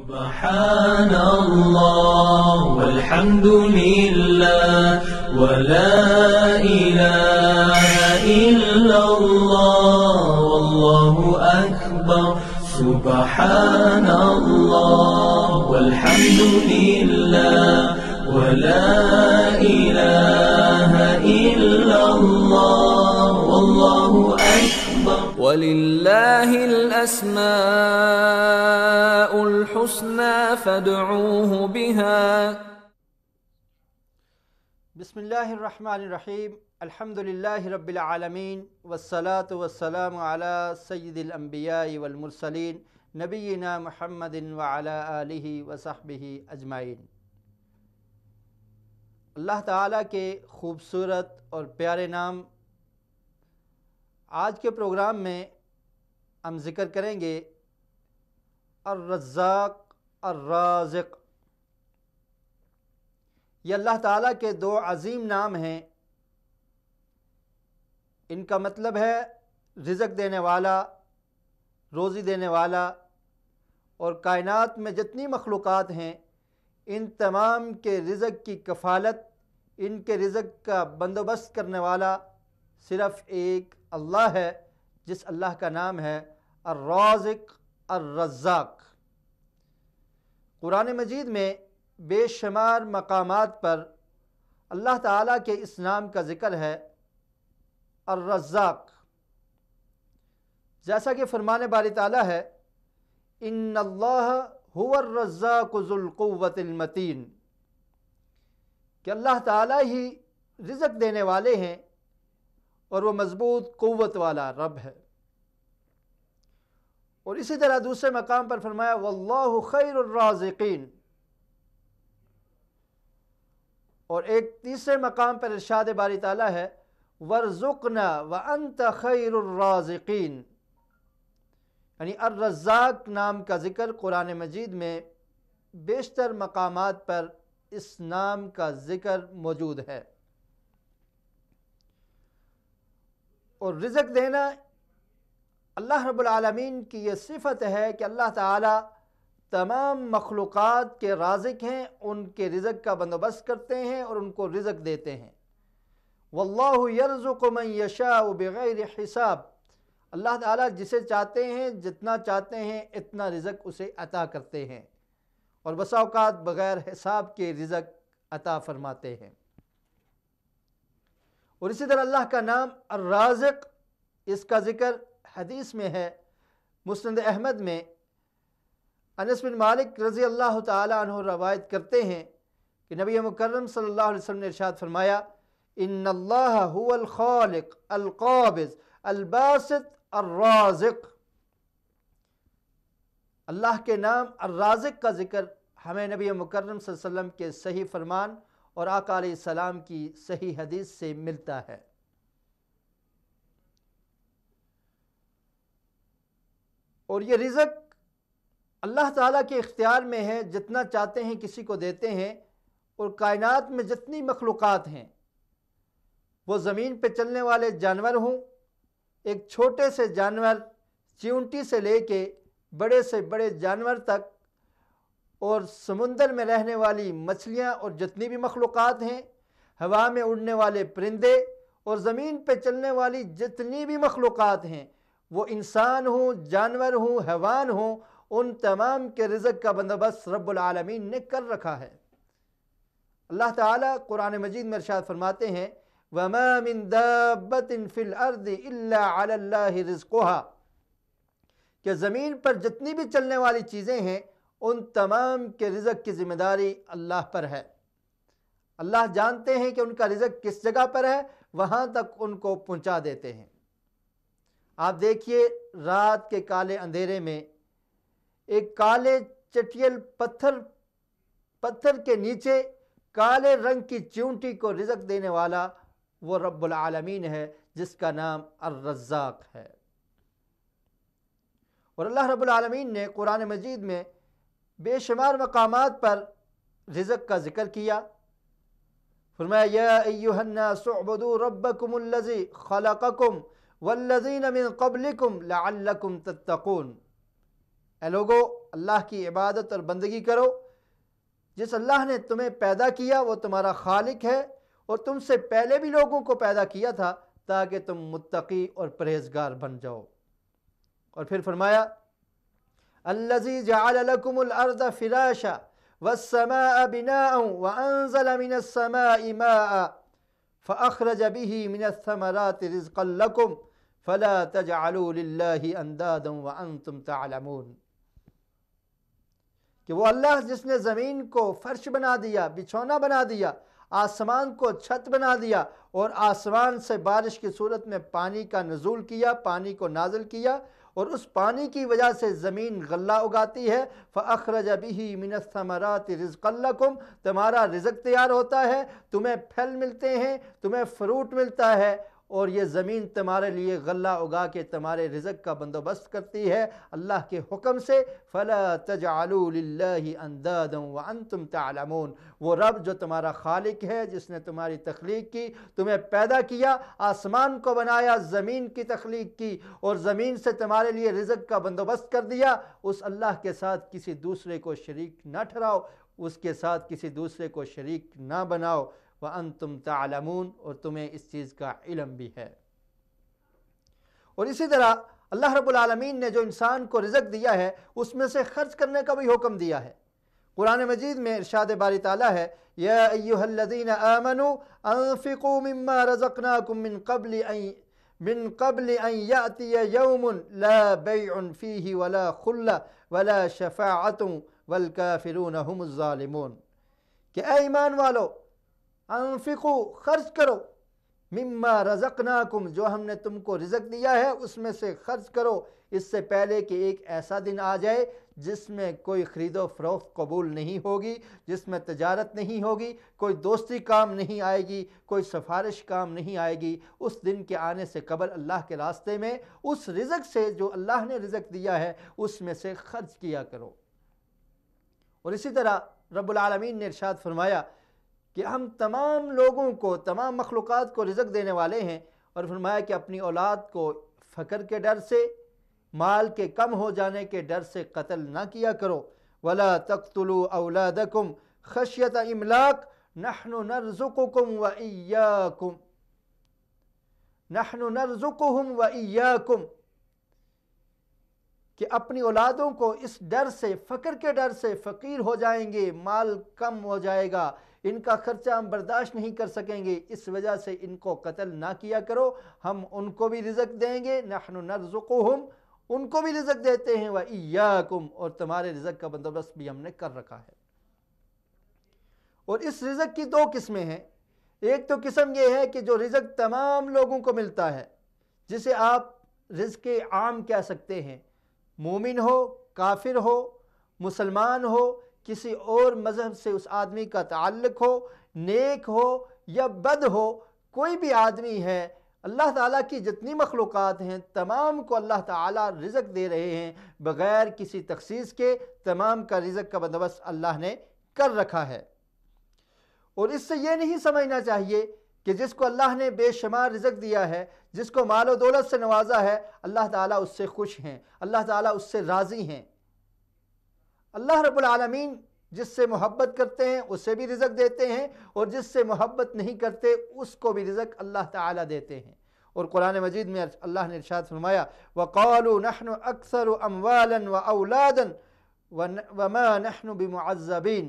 سبحان اللہ والحمد للہ ولا الہ الا اللہ واللہ اکبر سبحان اللہ والحمد للہ ولا الہ الا اللہ واللہ اکبر وَلِلَّهِ الْأَسْمَاءُ الْحُسْنَى فَادْعُوهُ بِهَا۔ بسم اللہ الرحمن الرحیم، الحمد للہ رب العالمین، والصلاة والسلام علی سید الانبیاء والمرسلین نبینا محمد وعلی آلہ وصحبہ اجمعین۔ اللہ تعالیٰ کے خوبصورت اور پیارے نام آج کے پروگرام میں ہم ذکر کریں گے الرزاق الرازق۔ یہ اللہ تعالیٰ کے دو عظیم نام ہیں۔ ان کا مطلب ہے رزق دینے والا، روزی دینے والا، اور کائنات میں جتنی مخلوقات ہیں ان تمام کے رزق کی کفالت، ان کے رزق کا بندوبست کرنے والا صرف ایک اللہ ہے، جس اللہ کا نام ہے الرازق الرزاق۔ قرآن مجید میں بے شمار مقامات پر اللہ تعالیٰ کے اس نام کا ذکر ہے الرزاق، جیسا کہ فرمان باری تعالیٰ ہے ان اللہ هو الرزاق ذو القوة المتین، کہ اللہ تعالیٰ ہی رزق دینے والے ہیں اور وہ مضبوط قوت والا رب ہے۔ اور اسی طرح دوسرے مقام پر فرمایا واللہ خیر الرازقین، اور ایک تیسرے مقام پر ارشاد باری تعالیٰ ہے وارزقنا وانت خیر الرازقین، یعنی الرزاق نام کا ذکر قرآن مجید میں بیشتر مقامات پر اس نام کا ذکر موجود ہے۔ اور رزق دینا اللہ رب العالمین کی یہ صفت ہے کہ اللہ تعالیٰ تمام مخلوقات کے رازق ہیں، ان کے رزق کا بندوبست کرتے ہیں اور ان کو رزق دیتے ہیں۔ واللہ یرزق من یشاء بغیر حساب، اللہ تعالیٰ جسے چاہتے ہیں جتنا چاہتے ہیں اتنا رزق اسے عطا کرتے ہیں، اور بسا اوقات بغیر حساب کے رزق عطا فرماتے ہیں۔ اور اسی طرح اللہ کا نام الرازق، اس کا ذکر حدیث میں ہے، مسند احمد میں انس بن مالک رضی اللہ تعالی عنہ روایت کرتے ہیں کہ نبی مکرم صلی اللہ علیہ وسلم نے ارشاد فرمایا ان اللہ هو الخالق القابض الباسط الرازق۔ اللہ کے نام الرازق کا ذکر ہمیں نبی مکرم صلی اللہ علیہ وسلم کے صحیح فرمان اور آقا علیہ السلام کی صحیح حدیث سے ملتا ہے۔ اور یہ رزق اللہ تعالیٰ کے اختیار میں ہے، جتنا چاہتے ہیں کسی کو دیتے ہیں۔ اور کائنات میں جتنی مخلوقات ہیں، وہ زمین پہ چلنے والے جانور ہوں، ایک چھوٹے سے جانور چیونٹی سے لے کے بڑے سے بڑے جانور تک، اور سمندر میں رہنے والی مچھلیاں اور جتنی بھی مخلوقات ہیں، ہوا میں اڑنے والے پرندے، اور زمین پہ چلنے والی جتنی بھی مخلوقات ہیں، وہ انسان ہوں، جانور ہوں، حیوان ہوں، ان تمام کے رزق کا بندوبست رب العالمین نے کر رکھا ہے۔ اللہ تعالیٰ قرآن مجید میں ارشاد فرماتے ہیں وَمَا مِن دَابَّةٍ فِي الْأَرْضِ إِلَّا عَلَى اللَّهِ رِزْقُهَا، کہ زمین پر جتنی بھی چلنے والی چیزیں ہیں ان تمام کے رزق کی ذمہ داری اللہ پر ہے۔ اللہ جانتے ہیں کہ ان کا رزق کس جگہ پر ہے، وہاں تک ان کو پہنچا دیتے ہیں۔ آپ دیکھیے رات کے کالے اندھیرے میں ایک کالے چٹیل پتھر کے نیچے کالے رنگ کی چیونٹی کو رزق دینے والا وہ رب العالمین ہے، جس کا نام الرزاق ہے۔ اور اللہ رب العالمین نے قرآن مجید میں بے شمار مقامات پر رزق کا ذکر کیا۔ فرمایا یا ایہا الناس اعبدوا ربکم الذی خلقکم والذین من قبلکم لعلکم تتقون، اے لوگو اللہ کی عبادت اور بندگی کرو۔ جس اللہ نے تمہیں پیدا کیا وہ تمہارا خالق ہے، اور تم سے پہلے بھی لوگوں کو پیدا کیا تھا تاکہ تم متقی اور پرہیزگار بن جاؤ۔ اور پھر فرمایا الذی جعل لکم الارض فراشا والسماء بناء وانزل من السماء ماء فاخرج به من الثمرات رزقا لکم فلا تجعلوا للہ اندادا وانتم تعلمون، کہ وہ اللہ جس نے زمین کو فرش بنا دیا، بچھونا بنا دیا، آسمان کو چھت بنا دیا، اور آسمان سے بارش کی صورت میں پانی کا نزول کیا، پانی کو نازل کیا، اور اس پانی کی وجہ سے زمین غلہ اگاتی ہے۔ فَأَخْرَجَ بِهِ مِنَ الثَّمَرَاتِ رِزْقًا لَكُمْ، تمہارا رزق تیار ہوتا ہے، تمہیں پھل ملتے ہیں، تمہیں فروٹ ملتا ہے، اور یہ زمین تمہارے لیے غلہ اگا کے تمہارے رزق کا بندوبست کرتی ہے اللہ کے حکم سے۔ فَلَا تَجْعَلُوا لِلَّهِ أَنْدَادًا وَأَنْتُمْ تَعْلَمُونَ، وہ رب جو تمہارا خالق ہے، جس نے تمہاری تخلیق کی، تمہیں پیدا کیا، آسمان کو بنایا، زمین کی تخلیق کی، اور زمین سے تمہارے لیے رزق کا بندوبست کر دیا، اس اللہ کے ساتھ کسی دوسرے کو شریک نہ ٹھہراؤ، اس کے ساتھ کسی دوسرے کو شریک نہ بناؤ۔ وَأَنْتُمْ تَعْلَمُونَ، اور تمہیں اس چیز کا علم بھی ہے۔ اور اسی طرح اللہ رب العالمین نے جو انسان کو رزق دیا ہے اس میں سے خرچ کرنے کا بھی حکم دیا ہے۔ قرآن مجید میں ارشاد باری تعالیٰ ہے یا ایہا الذین آمنوا انفقوا مما رزقناکم من قبل ان یأتی یوم لا بیع فیہ ولا خلہ ولا شفاعت والکافرون هم الظالمون، کہ اے ایمان والو انفقوا، خرچ کرو، مما رزقناکم، جو ہم نے تم کو رزق دیا ہے اس میں سے خرچ کرو، اس سے پہلے کہ ایک ایسا دن آ جائے جس میں کوئی خرید و فروخت قبول نہیں ہوگی، جس میں تجارت نہیں ہوگی، کوئی دوستی کام نہیں آئے گی، کوئی سفارش کام نہیں آئے گی۔ اس دن کے آنے سے قبل اللہ کے راستے میں اس رزق سے جو اللہ نے رزق دیا ہے اس میں سے خرچ کیا کرو۔ اور اسی طرح رب العالمین نے ارشاد فرمایا کہ ہم تمام لوگوں کو، تمام مخلوقات کو رزق دینے والے ہیں، اور فرمایا کہ اپنی اولاد کو فقر کے ڈر سے، مال کے کم ہو جانے کے ڈر سے قتل نہ کیا کرو۔ وَلَا تَقْتُلُوا أَوْلَادَكُمْ خَشْيَةَ إِمْلَاقٍ نَحْنُ نَرْزُقُكُمْ وَإِيَّاكُمْ نَحْنُ نَرْزُقُهُمْ وَإِيَّاكُمْ، کہ اپنی اولادوں کو اس ڈر سے، فقر کے ڈر سے، فقیر ہو جائیں گے، مال کم ہو جائے گا، ان کا خرچہ ہم برداشت نہیں کر سکیں گے، اس وجہ سے ان کو قتل نہ کیا کرو، ہم ان کو بھی رزق دیں گے، نحن نرزقہم، ان کو بھی رزق دیتے ہیں، وَإِيَّاكُمْ، اور تمہارے رزق کا بندوبست بھی ہم نے کر رکھا ہے۔ اور اس رزق کی دو قسمیں ہیں۔ ایک تو قسم یہ ہے کہ جو رزق تمام لوگوں کو ملتا ہے، جسے آپ رزق عام کہہ سکتے ہیں، مومن ہو، کافر ہو، مسلمان ہو، کسی اور مذہب سے اس آدمی کا تعلق ہو، نیک ہو یا بد ہو، کوئی بھی آدمی ہے، اللہ تعالیٰ کی جتنی مخلوقات ہیں تمام کو اللہ تعالیٰ رزق دے رہے ہیں بغیر کسی تخصیص کے، تمام کا رزق کا بندوبست اللہ نے کر رکھا ہے۔ اور اس سے یہ نہیں سمجھنا چاہیے کہ جس کو اللہ نے بے شمار رزق دیا ہے، جس کو مال و دولت سے نوازا ہے، اللہ تعالیٰ اس سے خوش ہیں، اللہ تعالیٰ اس سے راضی ہیں۔ اللہ رب العالمین جس سے محبت کرتے ہیں اسے بھی رزق دیتے ہیں، اور جس سے محبت نہیں کرتے اس کو بھی رزق اللہ تعالیٰ دیتے ہیں۔ اور قرآن مجید میں اللہ نے ارشاد فرمایا وَقَالُوا نَحْنُ أَكْثَرُ أَمْوَالًا وَأَوْلَادًا وَمَا نَحْنُ بِمُعَذَّبِينَ،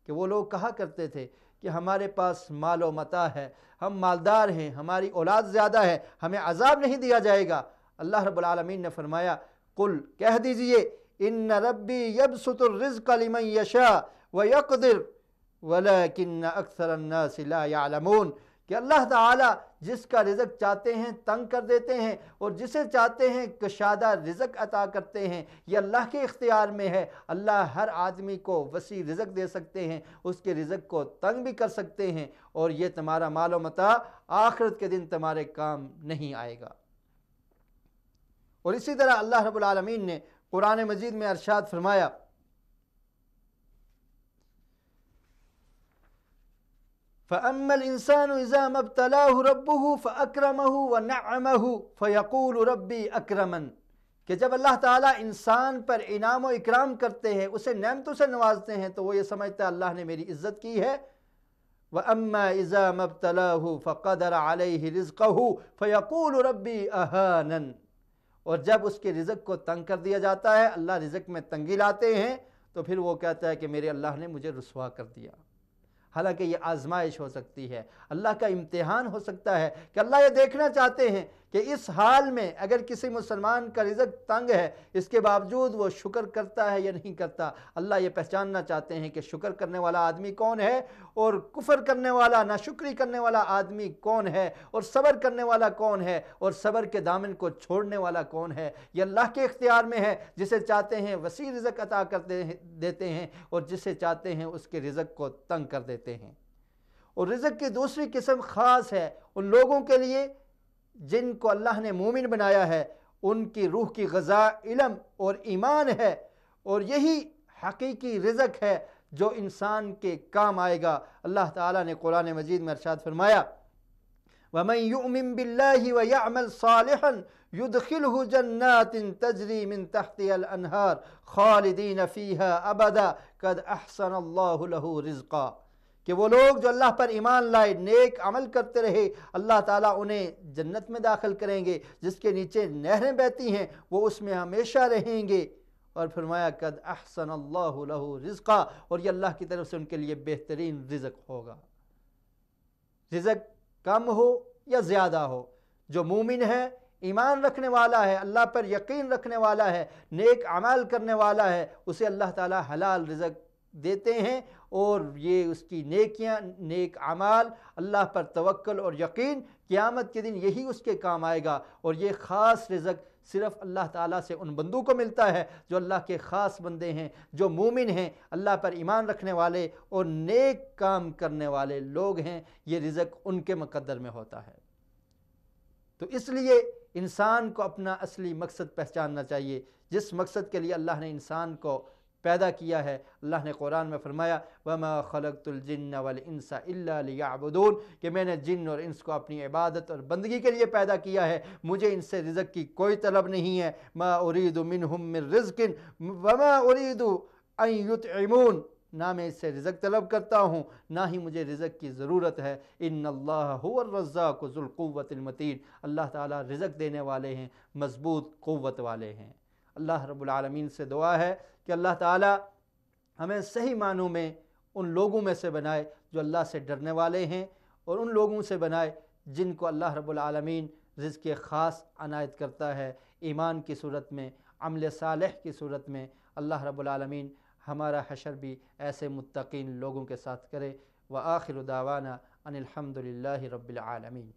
کہ وہ لوگ کہا کرتے تھے کہ ہمارے پاس مال و متاع ہے، ہم مالدار ہیں، ہماری اولاد زیادہ ہے، ہمیں عذاب نہیں دیا جائے گا۔ اللہ رب العالمین نے فرمایا قل، کہہ دیجئے ان ربی یبسط الرزق لمن یشاء ویقدر ولکن اکثر الناس لا یعلمون، کہ اللہ تعالیٰ جس کا رزق چاہتے ہیں تنگ کر دیتے ہیں، اور جسے چاہتے ہیں کشادہ رزق عطا کرتے ہیں۔ یہ اللہ کے اختیار میں ہے، اللہ ہر آدمی کو وسیع رزق دے سکتے ہیں، اس کے رزق کو تنگ بھی کر سکتے ہیں، اور یہ تمہارا مال و متاع آخرت کے دن تمہارے کام نہیں آئے گا۔ اور اسی طرح اللہ رب العالمین نے قرآن مجید میں ارشاد فرمایا فَأَمَّا الْإِنسَانُ إِذَا مَا ابْتَلَاهُ رَبُّهُ فَأَكْرَمَهُ وَنَعَّمَهُ فَيَقُولُ رَبِّي أَكْرَمَنِ، کہ جب اللہ تعالیٰ انسان پر انعام و اکرام کرتے ہیں، اسے نعمتوں سے نوازتے ہیں، تو وہ یہ سمجھتا ہے اللہ نے میری عزت کی ہے۔ وَأَمَّا إِذَا مَا ابْتَلَاهُ فَقَدَرَ عَلَيْهِ رِزْقَهُ فَيَقُولُ رَبِّي أَهَانَنِ، اور جب اس کے رزق کو تنگ کر دیا جاتا ہے، اللہ رزق میں تنگی لاتے ہیں، تو پھر وہ کہتا ہے کہ میرے اللہ نے مجھے رسوا کر دیا۔ حالانکہ یہ آزمائش ہو سکتی ہے، اللہ کا امتحان ہو سکتا ہے کہ اللہ یہ دیکھنا چاہتے ہیں کہ اس حال میں اگر کسی مسلمان کا رزق تنگ ہے، اس کے باوجود وہ شکر کرتا ہے یا نہیں کرتا۔ اللہ یہ پہچاننا چاہتے ہیں کہ شکر کرنے والا آدمی کون ہے اور کفر کرنے والا، ناشکری کرنے والا آدمی کون ہے، اور صبر کرنے والا کون ہے، اور صبر کے دامن کو چھوڑنے والا کون ہے۔ یہ اللہ کے اختیار میں ہے، جسے چاہتے ہیں وسیع رزق عطا کر دیتے ہیں، اور جسے چاہتے ہیں اس کے رزق کو تنگ کر دیتے ہیں۔ اور رزق کی دوسری قسم خاص ہے ان لوگوں کے لیے جن کو اللہ نے مومن بنایا ہے، ان کی روح کی غذا علم اور ایمان ہے، اور یہی حقیقی رزق ہے جو انسان کے کام آئے گا۔ اللہ تعالیٰ نے قرآن مجید میں ارشاد فرمایا وَمَن يُؤْمِن بِاللَّهِ وَيَعْمَلْ صَالِحًا يُدْخِلْهُ جَنَّاتٍ تَجْرِي مِن تَحْتِهَا الْأَنْهَارُ خَالِدِينَ فِيهَا أَبَدًا قَدْ أَحْسَنَ اللَّهُ لَهُ رِزْقًا، کہ وہ لوگ جو اللہ پر ایمان لائے، نیک عمل کرتے رہے، اللہ تعالیٰ انہیں جنت میں داخل کریں گے جس کے نیچے نہریں بہتی ہیں، وہ اس میں ہمیشہ رہیں گے۔ اور فرمایا قد احسن اللہ لہ رزقا، اور یہ اللہ کی طرف سے ان کے لیے بہترین رزق ہوگا۔ رزق کم ہو یا زیادہ ہو، جو مومن ہے، ایمان رکھنے والا ہے، اللہ پر یقین رکھنے والا ہے، نیک اعمال کرنے والا ہے، اسے اللہ تعالیٰ حلال رزق دیتے ہیں، اور یہ اس کی نیکیاں، نیک اعمال، اللہ پر توکل اور یقین قیامت کے دن یہی اس کے کام آئے گا۔ اور یہ خاص رزق صرف اللہ تعالیٰ سے ان بندوں کو ملتا ہے جو اللہ کے خاص بندے ہیں، جو مومن ہیں، اللہ پر ایمان رکھنے والے اور نیک کام کرنے والے لوگ ہیں، یہ رزق ان کے مقدر میں ہوتا ہے۔ تو اس لیے انسان کو اپنا اصلی مقصد پہچاننا چاہیے، جس مقصد کے لیے اللہ نے انسان کو پیدا کیا ہے۔ اللہ نے قرآن میں فرمایا وَمَا خَلَقْتُ الْجِنَّ وَالْإِنسَ إِلَّا لِيَعْبُدُونَ، کہ میں نے جن اور انس کو اپنی عبادت اور بندگی کے لیے پیدا کیا ہے، مجھے ان سے رزق کی کوئی طلب نہیں ہے۔ مَا أُرِيدُ مِنْهُم مِّن رِزْقٍ وَمَا أُرِيدُ أَن يُطْعِمُونَ، نہ میں اس سے رزق طلب کرتا ہوں، نہ ہی مجھے رزق کی ضرورت ہے۔ إِنَّ اللَّهَ هُوَ الرَّزَّاقُ ذُو الْقُوَّةِ الْمَتِينُ، اللہ تعالیٰ رزق دینے والے ہیں، مضبوط قوت والے ہیں۔ اللہ رب العالمین سے دعا ہے کہ اللہ تعالیٰ ہمیں صحیح معنوں میں ان لوگوں میں سے بنائے جو اللہ سے ڈرنے والے ہیں، اور ان لوگوں سے بنائے جن کو اللہ رب العالمین رزق خاص عنایت کرتا ہے، ایمان کی صورت میں، عمل صالح کی صورت میں۔ اللہ رب العالمین ہمارا حشر بھی ایسے متقین لوگوں کے ساتھ کرے۔ وآخر دعوانا ان الحمد للہ رب العالمین۔